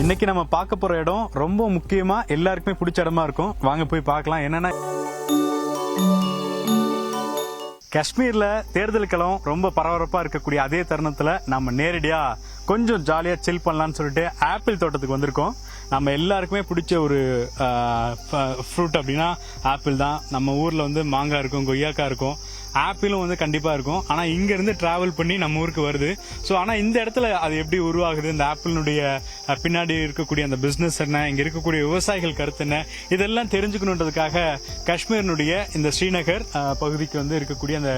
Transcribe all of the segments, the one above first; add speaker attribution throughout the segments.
Speaker 1: இன்னைக்கு நம்ம பார்க்க போற இடம் ரொம்ப முக்கியமா எல்லாருக்குமே பிடிச்ச இடமா இருக்கும். வாங்க போய் பார்க்கலாம். என்னன்னா, காஷ்மீர்ல தேர்தல் களம் ரொம்ப பரபரப்பா இருக்கக்கூடிய அதே தருணத்துல நம்ம நேரடியா கொஞ்சம் ஜாலியா சில் பண்ணலாம்னு சொல்லிட்டு ஆப்பிள் தோட்டத்துக்கு வந்திருக்கோம். நம்ம எல்லாருக்குமே பிடிச்ச ஒரு ஃப்ரூட் அப்படின்னா ஆப்பிள் தான். நம்ம ஊர்ல வந்து மாங்காய் இருக்கும், கொய்யாக்காய் இருக்கும், ஆப்பிளும் வந்து கண்டிப்பா இருக்கும். ஆனா இங்க இருந்து டிராவல் பண்ணி நம்ம ஊருக்கு வருது. ஸோ ஆனா இந்த இடத்துல அது எப்படி உருவாகுது, இந்த ஆப்பிளினுடைய பின்னாடி இருக்கக்கூடிய அந்த பிசினஸ் என்ன, இங்க இருக்கக்கூடிய விவசாயிகள் கருத்து என்ன, இதெல்லாம் தெரிஞ்சுக்கணுன்றதுக்காக காஷ்மீரினுடைய இந்த ஸ்ரீநகர் பகுதிக்கு வந்து இருக்கக்கூடிய அந்த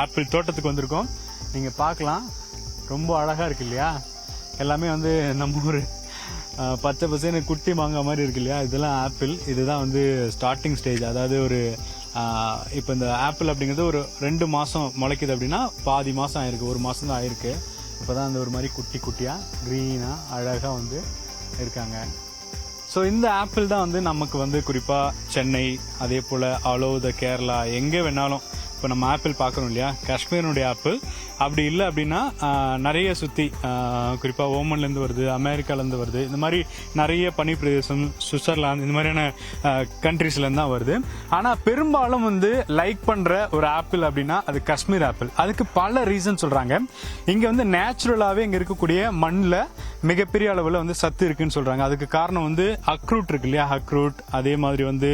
Speaker 1: ஆப்பிள் தோட்டத்துக்கு வந்திருக்கோம். நீங்க பார்க்கலாம், ரொம்ப அழகா இருக்கு இல்லையா? எல்லாமே வந்து நம்ம ஊர் பச்சை பசேன்னு குட்டி மாங்காய் மாதிரி இருக்கு இல்லையா? இதெல்லாம் ஆப்பிள். இதுதான் வந்து ஸ்டார்டிங் ஸ்டேஜ். அதாவது ஒரு இப்போ இந்த ஆப்பிள் அப்படிங்கிறது ஒரு 2 மாதம் முளைக்குது அப்படின்னா பாதி மாதம் ஆயிருக்கு, 1 மாதம் தான் ஆயிருக்கு. இப்போ தான் அந்த ஒரு மாதிரி குட்டி குட்டியாக க்ரீனாக அழகாக வந்து இருக்காங்க. ஸோ இந்த ஆப்பிள் தான் வந்து நமக்கு வந்து குறிப்பாக சென்னை, அதே போல் ஆல் ஓவர் த கேரளா, எங்கே வேணாலும் இப்போ நம்ம ஆப்பிள் பார்க்குறோம் இல்லையா, காஷ்மீரினுடைய ஆப்பிள். அப்படி இல்லை அப்படின்னா நிறைய சுற்றி குறிப்பாக ஓமன்லேருந்து வருது, அமெரிக்காலேருந்து வருது, இந்த மாதிரி நிறைய பனி பிரதேசம், சுவிட்சர்லாந்து, இந்த மாதிரியான கண்ட்ரீஸ்லேருந்து தான் வருது. ஆனால் பெரும்பாலும் வந்து லைக் பண்ணுற ஒரு ஆப்பிள் அப்படின்னா அது காஷ்மீர் ஆப்பிள். அதுக்கு பல ரீசன் சொல்கிறாங்க. இங்கே வந்து நேச்சுரலாகவே இங்கே இருக்கக்கூடிய மண்ணில் மிகப்பெரிய அளவில் வந்து சத்து இருக்குன்னு சொல்கிறாங்க. அதுக்கு காரணம் வந்து அக்ரூட் இருக்கு இல்லையா, அக்ரூட், அதே மாதிரி வந்து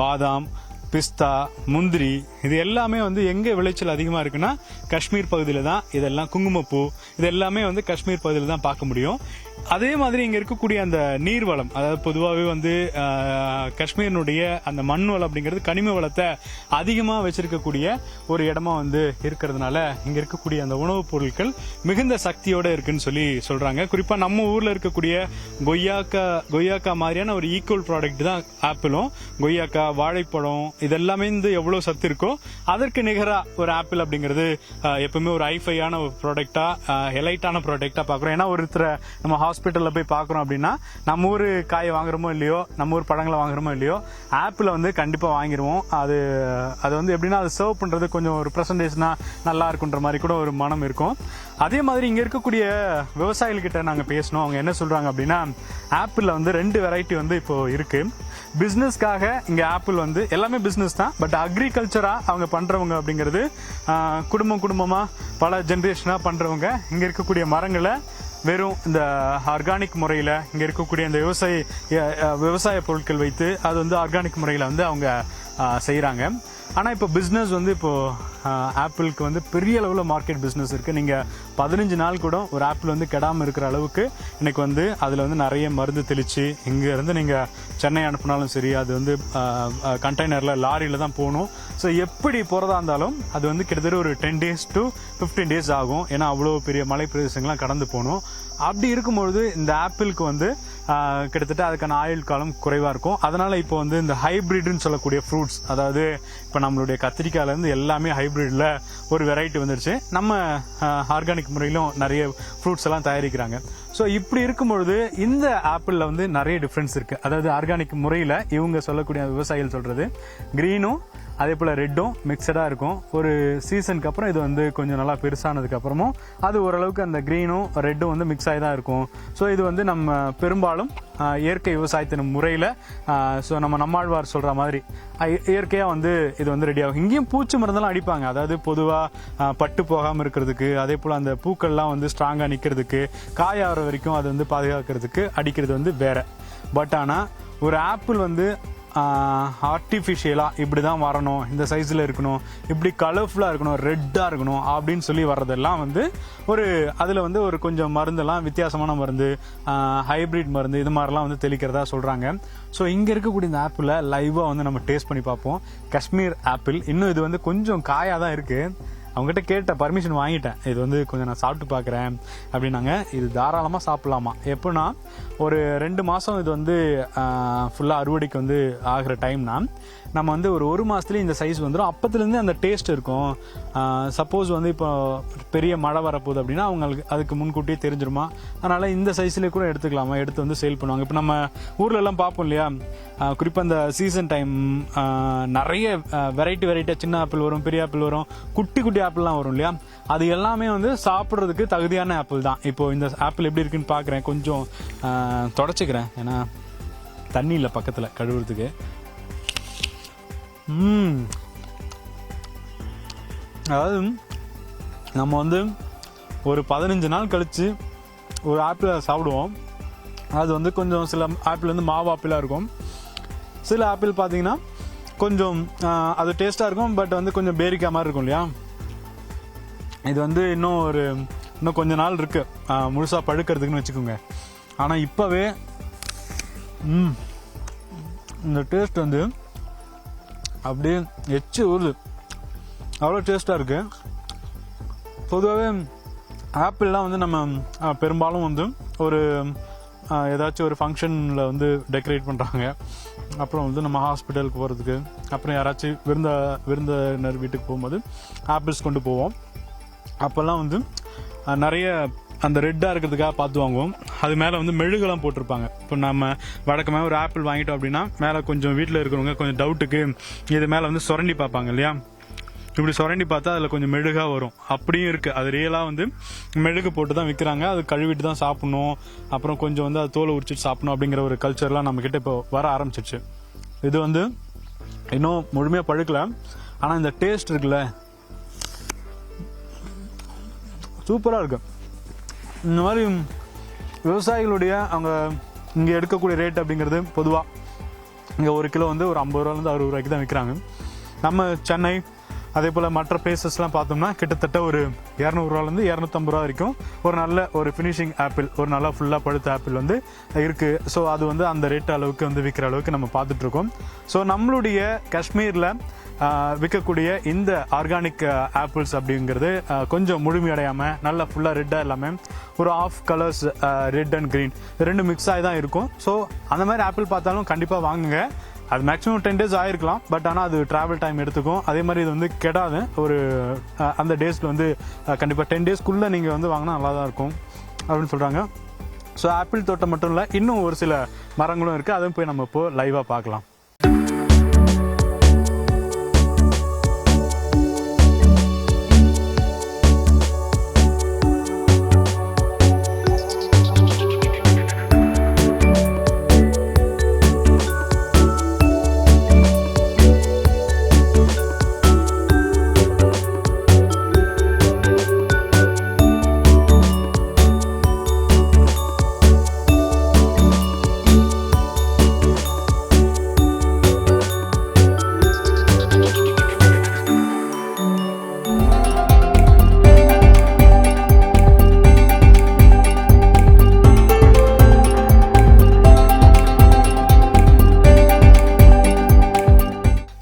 Speaker 1: பாதாம், பிஸ்தா, முந்திரி, இது எல்லாமே வந்து எங்க விளைச்சல் அதிகமா இருக்குன்னா காஷ்மீர் பகுதியில தான். இதெல்லாம் குங்குமப்பூ, இது எல்லாமே வந்து காஷ்மீர் பகுதியில தான் பார்க்க முடியும். அதே மாதிரி இங்க இருக்கக்கூடிய அந்த நீர்வளம், அதாவது பொதுவாகவே வந்து காஷ்மீரினுடைய அந்த மண் வளம் அப்படிங்கிறது கனிம வளத்தை அதிகமா வச்சிருக்கக்கூடிய ஒரு இடமா வந்து இருக்கிறதுனால இங்க இருக்கக்கூடிய அந்த உணவுப் பொருட்கள் மிகுந்த சக்தியோட இருக்குன்னு சொல்லி சொல்றாங்க. குறிப்பா நம்ம ஊர்ல இருக்கக்கூடிய கொய்யாக்கா மாதிரியான ஒரு ஈக்குவல் ப்ராடக்ட் தான் ஆப்பிளும். கொய்யாக்கா, வாழைப்பழம், இதெல்லாமே வந்து எவ்வளவு சத்து இருக்கோ அதற்கு நிகரா ஒரு ஆப்பிள் அப்படிங்கிறது எப்பவுமே ஒரு ஹைஃபையான ஒரு ப்ராடக்டா, எலைட்டான ப்ராடக்டா பாக்குறோம். ஏன்னா ஒருத்தரை நம்ம ஹாஸ்பிட்டல்ல போய் பாக்குறோம் அப்படின்னா நம்ம ஊர் காயை வாங்குறோமோ இல்லையோ, நம்ம ஊர் பழங்களை வாங்குறோமோ இல்லையோ, ஆப்பிள வந்து கண்டிப்பா வாங்கிடுவோம். அது வந்து எப்படின்னா அது சர்வ் பண்றது கொஞ்சம் ஒரு பிரசன்டேஷனா நல்லா இருக்குன்ற மாதிரி கூட ஒரு மனம் இருக்கும். அதே மாதிரி இங்க இருக்கக்கூடிய விவசாயிகள் கிட்ட நாங்க பேசணும். அவங்க என்ன சொல்றாங்க அப்படின்னா, ஆப்பிள்ல வந்து 2 வெரைட்டி வந்து இப்போ இருக்கு. பிசினஸ்க்காக இங்க ஆப்பிள் வந்து எல்லாமே பிசினஸ் தான், பட் அக்ரிகல்ச்சரா அவங்க பண்றவங்க அப்படிங்கிறது குடும்பமா பல ஜெனரேஷனா பண்றவங்க இங்க இருக்கக்கூடிய மரங்களை வெறும் இந்த ஆர்கானிக் முறையில இங்க இருக்கக்கூடிய இந்த விவசாய பொருட்கள் வைத்து அது வந்து ஆர்கானிக் முறையில வந்து அவங்க செய்யறாங்க. ஆனா இப்போ பிசினஸ் வந்து இப்போ ஆப்பிளுக்கு வந்து பெரிய அளவுல மார்க்கெட் பிசினஸ் இருக்கு. நீங்க 15 நாள் கூட ஒரு ஆப்பிள் வந்து கெடாம இருக்கிற அளவுக்கு இன்னைக்கு வந்து அதுல வந்து நிறைய மருந்து தெளிச்சு இங்க இருந்து நீங்க சென்னை அனுப்பினாலும் சரி, அது வந்து கண்டெய்னர்ல லாரியில தான் போகணும். ஸோ எப்படி போறதா இருந்தாலும் அது வந்து கிட்டத்தட்ட ஒரு 10 days to 15 days ஆகும். ஏன்னா அவ்வளோ பெரிய மலை பிரதேசங்கள்லாம் கடந்து போகணும். அப்படி இருக்கும்பொழுது இந்த ஆப்பிளுக்கு வந்து கிட்டத்தட்ட அதுக்கான ஆயுள் காலம் குறைவா இருக்கும். அதனால இப்போ வந்து இந்த ஹைபிரிட்னு சொல்லக்கூடிய ஃப்ரூட்ஸ், அதாவது இப்போ நம்மளுடைய கத்திரிக்காயில இருந்து எல்லாமே ஹைபிரிட்ல ஒரு வெரைட்டி வந்துருச்சு. நம்ம ஆர்கானிக் முறையிலும் நிறைய ஃப்ரூட்ஸ் எல்லாம் தயாரிக்கிறாங்க. ஸோ இப்படி இருக்கும்பொழுது இந்த ஆப்பிள்ல வந்து நிறைய டிஃபரன்ஸ் இருக்கு. அதாவது ஆர்கானிக் முறையில இவங்க சொல்லக்கூடிய விவசாயிகள் சொல்றது கிரீனும் அதே போல ரெட்டும் மிக்சடா இருக்கும். ஒரு சீசனுக்கு அப்புறம் இது வந்து கொஞ்சம் நல்லா பெருசானதுக்கு அப்புறமும் அது ஓரளவுக்கு அந்த கிரீனும் ரெட்டும் வந்து மிக்ஸ் ஆகி தான் இருக்கும். ஸோ இது வந்து நம்ம பெரும்பாலும் இயற்கை விவசாயத்தின் முறையில நம்ம நம்மாழ்வார் சொல்ற மாதிரி இயற்கையா வந்து இது வந்து ரெடி ஆகும். இங்கேயும் பூச்சி மருந்தெல்லாம் அடிப்பாங்க. அதாவது பொதுவா பட்டு போகாம இருக்கிறதுக்கு, அதே போல அந்த பூக்கள்லாம் வந்து ஸ்ட்ராங்கா நிக்கிறதுக்கு, காயாகிற வரைக்கும் அது வந்து பாதுகாக்கிறதுக்கு அடிக்கிறது வந்து வேற. பட் ஆனா ஒரு ஆப்பிள் வந்து ஆர்டிஃபிஷியலா இப்படிதான் வரணும், இந்த சைஸ்ல இருக்கணும், இப்படி கலர்ஃபுல்லா இருக்கணும், ரெட்டா இருக்கணும் அப்படின்னு சொல்லி வர்றதெல்லாம் வந்து அதுல வந்து ஒரு கொஞ்சம் மருந்தெல்லாம் வித்தியாசமான மருந்து, ஹைபிரிட் மருந்து, இது மாதிரிலாம் வந்து தெளிக்கிறதா சொல்றாங்க. ஸோ இங்க இருக்கக்கூடிய இந்த ஆப்பிள லைவா வந்து நம்ம டேஸ்ட் பண்ணி பார்ப்போம். காஷ்மீர் ஆப்பிள் இன்னும் இது வந்து கொஞ்சம் காயா தான் இருக்கு. அவங்ககிட்ட கேட்ட பர்மிஷன் வாங்கிட்டேன், இது வந்து கொஞ்சம் நான் சாப்பிட்டு பார்க்குறேன் அப்படின்னாங்க. இது தாராளமாக சாப்பிடலாமா. எப்படின்னா ஒரு 2 மாதம் இது வந்து ஃபுல்லாக அறுவடைக்கு வந்து ஆகிற டைம்னா நம்ம வந்து ஒரு மாதத்துலேயே இந்த சைஸ் வந்துடும். அப்பத்துலேருந்து அந்த டேஸ்ட் இருக்கும். சப்போஸ் வந்து இப்போ பெரிய மழை வரப்போகுது அப்படின்னா அவங்களுக்கு அதுக்கு முன்கூட்டியே தெரிஞ்சிருமா, அதனால இந்த சைஸ்லேயே கூட எடுத்துக்கலாமா, எடுத்து வந்து சேல் பண்ணுவாங்க. இப்போ நம்ம ஊர்ல எல்லாம் பார்ப்போம் இல்லையா, குறிப்பாக இந்த சீசன் டைம் நிறைய வெரைட்டியாக சின்ன ஆப்பிள் வரும், பெரிய ஆப்பிள் வரும், குட்டி குட்டி ஆப்பிள்லாம் வரும் இல்லையா, அது எல்லாமே வந்து சாப்பிட்றதுக்கு தகுதியான ஆப்பிள் தான். இப்போ இந்த ஆப்பிள் எப்படி இருக்குன்னு பார்க்குறேன், கொஞ்சம் தொடச்சிக்கிறேன், ஏன்னா தண்ணி இல்லை பக்கத்தில் கழுவுறதுக்கு. அதாவது நம்ம வந்து ஒரு 15 நாள் கழித்து ஒரு ஆப்பிளை சாப்பிடுவோம். அது வந்து கொஞ்சம் சில ஆப்பிள் வந்து மாவு ஆப்பிளாக இருக்கும், சில ஆப்பிள் பார்த்தீங்கன்னா கொஞ்சம் அது டேஸ்ட்டாக இருக்கும், பட் வந்து கொஞ்சம் பேரிக்காய் மாதிரி இருக்கும் இல்லையா. இது வந்து இன்னும் கொஞ்ச நாள் இருக்குது முழுசாக பழுக்கிறதுக்குன்னு வச்சுக்கோங்க. ஆனால் இப்போவே இந்த டேஸ்ட் வந்து அப்படியே எச்சு ஊறுது, அவ்வளோ டேஸ்ட்டாக இருக்குது. பொதுவாகவே ஆப்பிள்லாம் வந்து நம்ம பெரும்பாலும் வந்து ஒரு ஏதாச்சும் ஒரு ஃபங்க்ஷனில் வந்து டெக்கரேட் பண்ணுறாங்க, அப்புறம் வந்து நம்ம ஹாஸ்பிட்டலுக்கு போகிறதுக்கு, அப்புறம் யாராச்சும் விருந்தினர் வீட்டுக்கு போகும்போது ஆப்பிள்ஸ் கொண்டு போவோம். அப்போல்லாம் வந்து நிறைய அந்த ரெட்டாக இருக்கிறதுக்காக பார்த்து வாங்குவோம். அது மேலே வந்து மெழுகெல்லாம் போட்டிருப்பாங்க. இப்போ நம்ம வழக்கமாக ஒரு ஆப்பிள் வாங்கிட்டோம் அப்படின்னா மேலே கொஞ்சம் வீட்டில் இருக்கிறவங்க கொஞ்சம் டவுட்டுக்கு இது மேலே வந்து சுரண்டி பார்ப்பாங்க இல்லையா. இப்படி சுரண்டி பார்த்தா அதில் கொஞ்சம் மெழுகாக வரும். அப்படியும் இருக்குது, அது ரியலாக வந்து மெழுகு போட்டு தான் விற்கிறாங்க. அது கழுவிட்டு தான் சாப்பிடணும், அப்புறம் கொஞ்சம் வந்து அது தோலை உரிச்சிட்டு சாப்பிடணும் அப்படிங்கிற ஒரு கல்ச்சர்லாம் நம்மக்கிட்ட இப்போ வர ஆரம்பிச்சிருச்சு. இது வந்து இன்னும் முழுமையாக பழுக்கல, ஆனால் இந்த டேஸ்ட் இருக்குல்ல சூப்பராக இருக்கு. இந்த மாதிரி விவசாயிகளுடைய அவங்க இங்கே எடுக்கக்கூடிய ரேட் அப்படிங்கிறது பொதுவாக இங்கே ஒரு கிலோ வந்து ஒரு 50 ரூபாலேருந்து 60 ரூபாய்க்கு தான் விற்கிறாங்க. நம்ம சென்னை அதே போல் மற்ற பிளேசஸ்லாம் பார்த்தோம்னா கிட்டத்தட்ட ஒரு 200 ரூபாலேருந்து 250 ரூபா வரைக்கும் ஒரு நல்ல ஒரு ஃபினிஷிங் ஆப்பிள், ஒரு நல்லா ஃபுல்லாக பழுத்த ஆப்பிள் வந்து இருக்குது. ஸோ அது வந்து அந்த ரேட் அளவுக்கு வந்து விற்கிற அளவுக்கு நம்ம பார்த்துட்ருக்கோம். ஸோ நம்மளுடைய காஷ்மீரில் விற்கக்கூடிய இந்த ஆர்கானிக் ஆப்பிள்ஸ் அப்படிங்கிறது கொஞ்சம் முழுமையடையாமல் நல்லா ஃபுல்லாக ரெட்டாக இல்லாமல் ஒரு off colours red and green ரெண்டு மிக்ஸ் ஆகி தான் இருக்கும். ஸோ அந்த மாதிரி ஆப்பிள் பார்த்தாலும் கண்டிப்பாக வாங்குங்க. அது மேக்ஸிமம் 10 days ஆகிருக்கலாம், பட் ஆனால் அது ட்ராவல் டைம் எடுத்துக்கும். அதே மாதிரி இது வந்து கெடாது, ஒரு அந்த டேஸில் வந்து கண்டிப்பாக 10 daysக்குள்ளே நீங்கள் வந்து வாங்கினா நல்லா தான் இருக்கும் அப்படின்னு சொல்கிறாங்க. ஸோ ஆப்பிள் தோட்டம் மட்டும் இல்லை, இன்னும் ஒரு சில மரங்களும் இருக்குது, அதுவும் போய் நம்ம இப்போது லைவாக பார்க்கலாம்.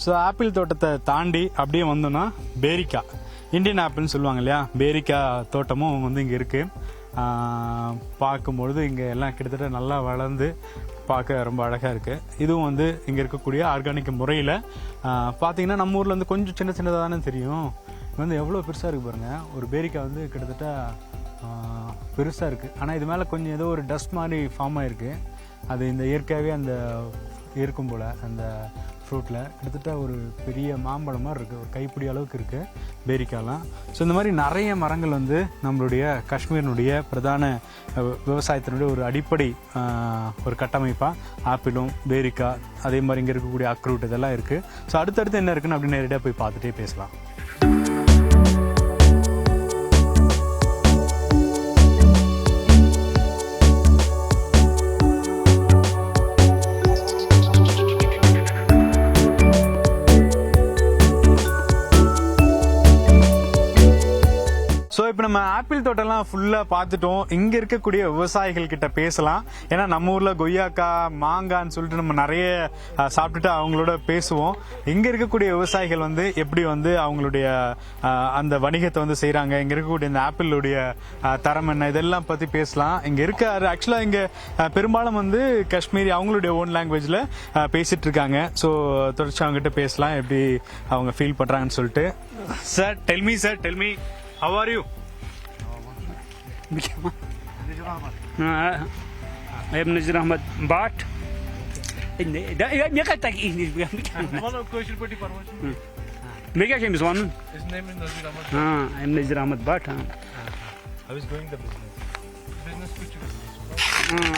Speaker 1: ஸோ ஆப்பிள் தோட்டத்தை தாண்டி அப்படியே வந்தோன்னா பேரிக்காய், இந்தியன் ஆப்பிள்னு சொல்லுவாங்க இல்லையா, பேரிக்காய் தோட்டமும் வந்து இங்கே இருக்குது. பார்க்கும்பொழுது இங்கே எல்லாம் கிட்டத்தட்ட நல்லா வளர்ந்து பார்க்க ரொம்ப அழகாக இருக்குது. இதுவும் வந்து இங்கே இருக்கக்கூடிய ஆர்கானிக் முறையில் பார்த்தீங்கன்னா நம்ம ஊரில் வந்து கொஞ்சம் சின்ன சின்னதாக தானே தெரியும். இது வந்து எவ்வளோ பெருசாக இருக்குது பாருங்கள். ஒரு பேரிக்காய் வந்து கிட்டத்தட்ட பெருசாக இருக்குது, ஆனால் இது மேலே கொஞ்சம் ஏதோ ஒரு டஸ்ட் மாதிரி ஃபார்ம் ஆகிருக்கு. அது இந்த இயற்கையாகவே அந்த இருக்கும் போல் அந்த ஃப்ரூட்டில் கிட்டத்தட்ட ஒரு பெரிய மாம்பழம் மாதிரி இருக்குது, ஒரு கைப்பிடி அளவுக்கு இருக்குது பேரிக்காய்லாம். ஸோ இந்த மாதிரி நிறைய மரங்கள் வந்து நம்மளுடைய காஷ்மீரினுடைய பிரதான விவசாயத்தினுடைய ஒரு அடிப்படை ஒரு கட்டமைப்பாக ஆப்பிளும் பேரிக்காய் அதே மாதிரி இங்கே இருக்கக்கூடிய அக்ரூட் இதெல்லாம் இருக்குது. ஸோ அடுத்தடுத்து என்ன இருக்குன்னு அப்படின்னு நேரடியாக போய் பார்த்துட்டே பேசலாம். ஸோ இப்போ நம்ம ஆப்பிள் தோட்டம்லாம் ஃபுல்லாக பார்த்துட்டோம். இங்கே இருக்கக்கூடிய விவசாயிகள் கிட்ட பேசலாம். ஏன்னா நம்ம ஊரில் கொய்யாக்காய் மாங்கான்னு சொல்லிட்டு நம்ம நிறைய சாப்பிட்டுட்டு அவங்களோட பேசுவோம். இங்கே இருக்கக்கூடிய விவசாயிகள் வந்து எப்படி வந்து அவங்களுடைய அந்த வணிகத்தை வந்து செய்கிறாங்க, இங்கே இருக்கக்கூடிய இந்த ஆப்பிளுடைய தரம் என்ன, இதெல்லாம் பற்றி பேசலாம். இங்கே இருக்க ஆக்சுவலாக இங்கே பெரும்பாலும் வந்து காஷ்மீரி அவங்களுடைய ஓன் லாங்குவேஜில் பேசிகிட்டு இருக்காங்க. ஸோ தொடர்ச்சி அவங்ககிட்ட பேசலாம் எப்படி அவங்க ஃபீல் பண்ணுறாங்கன்னு சொல்லிட்டு. Sir tell me how are you?
Speaker 2: I am Nazir Ahmad Bhat. Mega James one.
Speaker 3: His name is Nazir Ahmad.
Speaker 2: I'm Nazir Ahmad Bhatt.
Speaker 1: How is going the business?
Speaker 3: Business kuch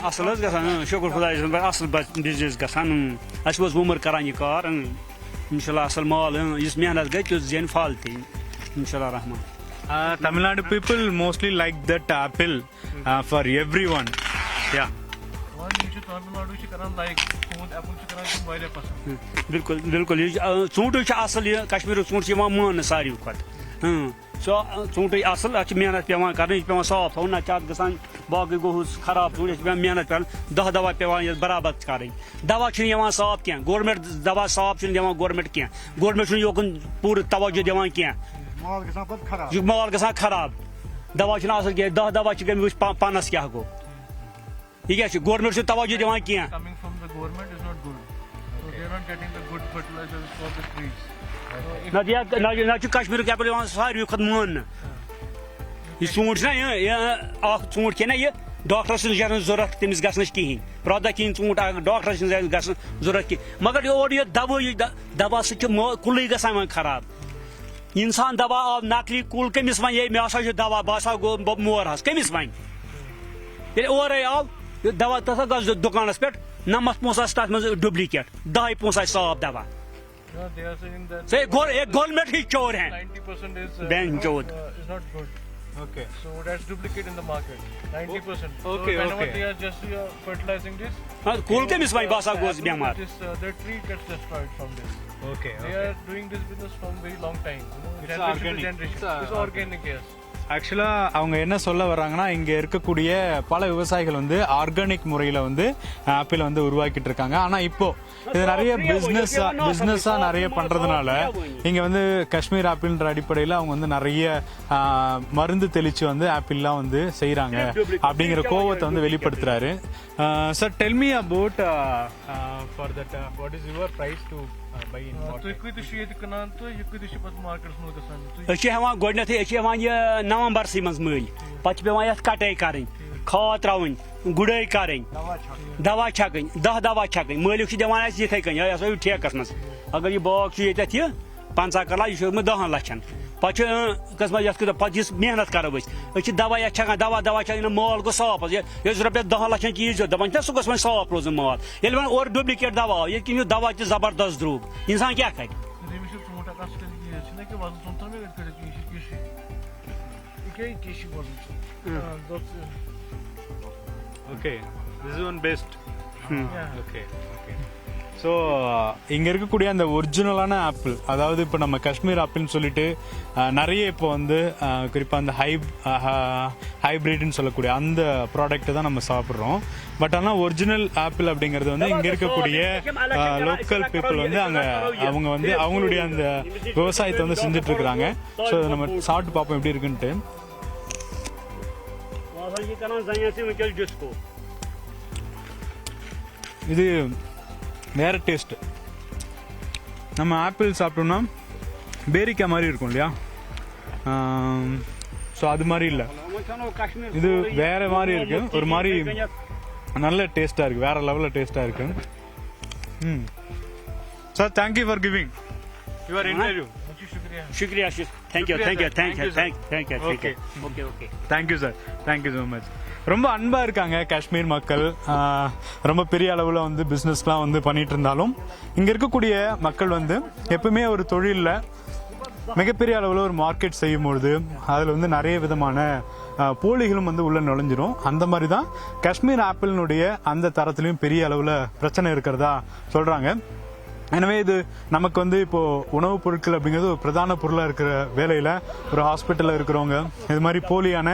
Speaker 2: اصل حظ گژھان شکر خدایس کُن اصل بِزنس گژھان اَسہِ اوس وُمر کران یہِ کار انشاء اللہ اصل مال یُس محنت گٔے تیُتھ زینہِ پھل تہِ انشاء اللہ رحمان.
Speaker 1: Tamil Nadu people mostly like that apple for everyone. Yeah.
Speaker 3: one you should Tamil Nadu chi karan like food apple chi karan tum varya pasand.
Speaker 2: بِلکُل بِلکُل یہِ ژوٗنٛٹھٕے چھُ اصل یہِ کشمیٖرُک ژوٗنٛٹھ چھُ یِوان ماننہٕ ساروی کھۄتہٕ سُہ ژوٗنٛٹھٕے اصل اتھ چھِ محنت پیٚوان کرٕنۍ یہِ چھُ پیٚوان صاف تھاوُن نتہٕ چھِ اتھ گژھان باقٕے گوٚو ہُہ خراب ژوٗنٛٹھ یتھ چھِ پیٚوان محنت کرٕنۍ دوا پیٚوان یتھ برابر کرٕنۍ دوا چھُنہٕ یِوان صاف کینٛہہ گورمینٹ دوا صاف چھُنہٕ دِوان گورمینٹ کینٛہہ گورمینٹ چھُنہٕ یوکُن پوٗرٕ توجہ دِوان کینٛہہ یہِ مال گژھان خراب دوا چھُنہٕ اصل کینٛہہ 10 دوا چھِ گٔمٕتۍ وٕچھ پانس کیاہ گوٚو یہِ کیاہ چھُ گورمینٹ چھُنہٕ توجہ دِوان کینٛہہ.
Speaker 3: Coming from the government is not good. So they are not getting the good fertilizers for the trees.
Speaker 2: نتہٕ چھُ کشمیٖرُک ایپل یِوان ساروی کھۄتہٕ ماننہٕ یہِ ژوٗنٛٹھ چھُنہ یہِ اکھ ژوٗنٛٹھ کھیٚنہ یہِ ڈاکٹرس چھُنہٕ گژھان ضروٗرت تٔمِس گژھنٕچ کِہینۍ پرٛٮ۪تھ دۄہ کِہینۍ ژوٗنٛٹھ اگر ڈاکٹرس چھُنہٕ گژھان ضروٗرت کینٛہہ مگر اورٕ یہِ دوا سۭتۍ چھُ کُلٕے گژھان وۄنۍ خراب انسان دوا آو نقلی کُل کٔمِس وۄنۍ ہے مےٚ ہسا چھُ دوا بہٕ ہسا گوٚو مور حظ کٔمِس وۄنۍ ییٚلہِ اورَے آو یہِ دوا تتھ گژھ دُکانس پٮ۪ٹھ نمتھ پونٛسہٕ آسہِ تتھ منٛز ڈُپلِکیٹ 10 پونٛسہٕ آسہِ صاف دوا
Speaker 3: No, they are saying that
Speaker 2: گورمینٹ ہی چور ہیں
Speaker 3: 90% is
Speaker 2: Ben Jod.
Speaker 3: is not good.
Speaker 1: Okay.
Speaker 3: So that's duplicate in the market. 90%. So
Speaker 1: Okay,
Speaker 3: whenever
Speaker 1: okay.
Speaker 3: they are just fertilizing this,
Speaker 2: کُل کٔمِس وۄنۍ بہٕ ہسا گوٚوُس بٮ۪مار.
Speaker 3: the tree gets destroyed from this.
Speaker 1: Okay.
Speaker 3: They are doing this business from very long time.
Speaker 1: It's
Speaker 3: Generation
Speaker 1: organic.
Speaker 3: to generation. It's organic, yes.
Speaker 1: ஆக்சுவலா அவங்க என்ன சொல்ல வர்றாங்கன்னா இங்க இருக்கக்கூடிய பல விவசாயிகள் வந்து organic முறையில வந்து ஆப்பிள் வந்து உருவாக்கிட்டு இருக்காங்க ஆனா இப்போ இது நிறைய பிசினஸா நிறைய பண்றதுனால இங்க வந்து காஷ்மீர் ஆப்பிள்ன்ற அடிப்படையில அவங்க வந்து நிறைய மருந்து தெளிச்சு வந்து ஆப்பிள்லாம் வந்து செய்யறாங்க அப்படிங்கிற கோவத்தை வந்து வெளிப்படுத்துறாரு. Sir tell me about for that what is your price to buy in
Speaker 3: تُہۍ کۭتِس چھِو ییٚتہِ کٕنان تہٕ یہِ کۭتِس چھِ پَتہٕ مارکیٹس منٛز گژھان
Speaker 2: أسۍ چھِ ہٮ۪وان گۄڈٕنیتھٕے أسۍ چھِ ہٮ۪وان یہِ نومبرسٕے منٛز مٔلۍ پتہٕ چھِ پیٚوان یتھ کٹٲے کرٕنۍ کھاد تراوٕنۍ گُڈٲے کرٕنۍ دوا چھکٕنۍ 10 دوا چھکٕنۍ مٲلِک چھُ دِوان اَسہِ یِتھٕے کٔنۍ یہِ ہسا چھُ ٹھیکس منٛز اگر یہِ باغ چھُ ییٚتٮ۪تھ یہِ 50 کنال یہِ چھُ ہیوٚتمُت 10 لچھن پتہٕ چھُ قٕسمت یتھ کۭژاہ پتہٕ یُس محنت کرو أسۍ چھِ دوا یتھ چھکان دوا چھکان مال گوٚو صاف حظ یۄس رۄپیس 10 لچھن چیٖز چھُ دپان چھِنہ سُہ گوٚژھ وۄنۍ صاف روزُن مال ییٚلہِ وۄنۍ اورٕ ڈُپلِکیٹ دوا آو ییٚتہِ کِنۍ چھُ دوا تہِ زبردست درٛوگ انسان کیاہ کرِ.
Speaker 3: تٔمِس چھُ ژوٗنٛٹھ اکھ اصل یہِ چھِنہ کہِ وزن ژوٚن تھاو مےٚ أتھۍ کٔرِتھ یہِ کیٛاہ چھِ وزن
Speaker 1: okay this is one best. Okay okay so இங்கே இருக்கக்கூடிய அந்த ஒரிஜினலான ஆப்பிள் அதாவது இப்போ நம்ம காஷ்மீர் ஆப்பிள்னு சொல்லிட்டு நிறைய இப்போ வந்து குறிப்பாக அந்த ஹைப்ரிட்னு சொல்லக்கூடிய அந்த ப்ராடக்ட்டை தான் நம்ம சாப்பிட்றோம். பட் ஆனால் ஒரிஜினல் ஆப்பிள் அப்படிங்கிறது வந்து இங்கே இருக்கக்கூடிய லோக்கல் பீப்புள் வந்து அவங்க வந்து அவங்களுடைய அந்த விவசாயத்தை வந்து செஞ்சுட்டு இருக்கிறாங்க. ஸோ நம்ம சாப்பிட்டு பார்ப்போம் எப்படி இருக்குன்ட்டு. இது வேற டேஸ்ட். நம்ம ஆப்பிள் சாப்பிட்டோம்னா பேரிக்காய் மாதிரி இருக்கும் இல்லையா ஸோ அது மாதிரி இல்லை இது வேற மாதிரி இருக்கு ஒரு மாதிரி நல்ல டேஸ்டா இருக்கு வேற லெவலில் டேஸ்டா இருக்கு. Sir thank you for giving your interview.
Speaker 2: शुक्रिया thank you
Speaker 1: thank you sir thank you so much. ரொம்ப அன்பா இருக்காங்க காஷ்மீர் மக்கள். ரொம்ப பெரிய அளவில் வந்து பிஸ்னஸ்லாம் வந்து பண்ணிட்டு இருந்தாலும் இங்க இருக்கக்கூடிய மக்கள் வந்து எப்பவுமே ஒரு தொழிலில் மிகப்பெரிய அளவில் ஒரு மார்க்கெட் செய்யும்பொழுது அதில் வந்து நிறைய விதமான போலிகளும் வந்து உள்ள நுழைஞ்சிரும். அந்த மாதிரி தான் காஷ்மீர் ஆப்பிளினுடைய அந்த தரத்திலையும் பெரிய அளவில் பிரச்சனை இருக்கிறதா சொல்றாங்க. எனவே இது நமக்கு வந்து இப்போ உணவுப் பொருட்கள் அப்படிங்கிறது ஒரு பிரதான பொருளாக இருக்கிற வேலையில் ஒரு ஹாஸ்பிட்டலில் இருக்கிறவங்க இது மாதிரி போலியான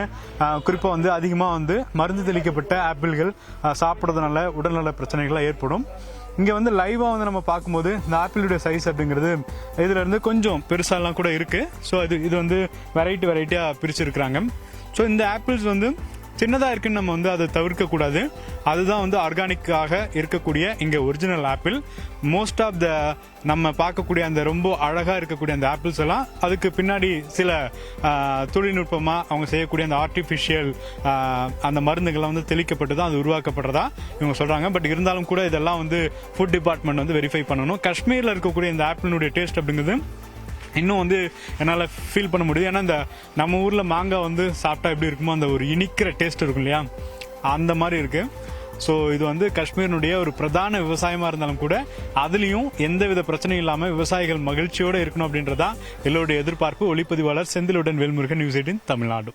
Speaker 1: குறிப்பாக வந்து அதிகமாக வந்து மருந்து தெளிக்கப்பட்ட ஆப்பிள்கள் சாப்பிட்றதுனால உடல்நல பிரச்சனைகள்லாம் ஏற்படும். இங்கே வந்து லைவாக வந்து நம்ம பார்க்கும்போது இந்த ஆப்பிளுடைய சைஸ் அப்படிங்கிறது இதில் இருந்து கொஞ்சம் பெருசாலாம் கூட இருக்குது. ஸோ இது வந்து வெரைட்டியாக பிரிச்சுருக்குறாங்க. ஸோ இந்த ஆப்பிள்ஸ் வந்து சின்னதாக இருக்குன்னு நம்ம வந்து அதை தவிர்க்கக்கூடாது. அதுதான் வந்து ஆர்கானிக்காக இருக்கக்கூடிய இங்கே original apple. Most of the நம்ம பார்க்கக்கூடிய அந்த ரொம்ப அழகாக இருக்கக்கூடிய அந்த ஆப்பிள்ஸ் எல்லாம் அதுக்கு பின்னாடி சில தொழில்நுட்பமாக அவங்க செய்யக்கூடிய அந்த ஆர்டிஃபிஷியல் அந்த மருந்துகள்லாம் வந்து தெளிக்கப்பட்டு தான் அது உருவாக்கப்படுறதா இவங்க சொல்கிறாங்க. பட் இருந்தாலும் கூட இதெல்லாம் வந்து ஃபுட் டிபார்ட்மெண்ட் வந்து வெரிஃபை பண்ணணும். காஷ்மீரில் இருக்கக்கூடிய இந்த ஆப்பிளினுடைய டேஸ்ட் அப்படிங்கிறது இன்னும் வந்து என்னால் ஃபீல் பண்ண முடியுது. ஏன்னா இந்த நம்ம ஊரில் மாங்காய் வந்து சாப்பிட்டா எப்படி இருக்குமோ அந்த ஒரு இனிக்கிற டேஸ்ட் இருக்கும் இல்லையா, அந்த மாதிரி இருக்கு. ஸோ இது வந்து காஷ்மீரினுடைய ஒரு பிரதான விவசாயமாக இருந்தாலும் கூட அதுலேயும் எந்தவித பிரச்சனையும் இல்லாமல் விவசாயிகள் மகிழ்ச்சியோடு இருக்கணும் அப்படின்றதான் எல்லோருடைய எதிர்பார்ப்பு. ஒளிப்பதிவாளர் செந்திலுடன் வேல்முருகன், நியூஸ் 18 தமிழ்நாடு.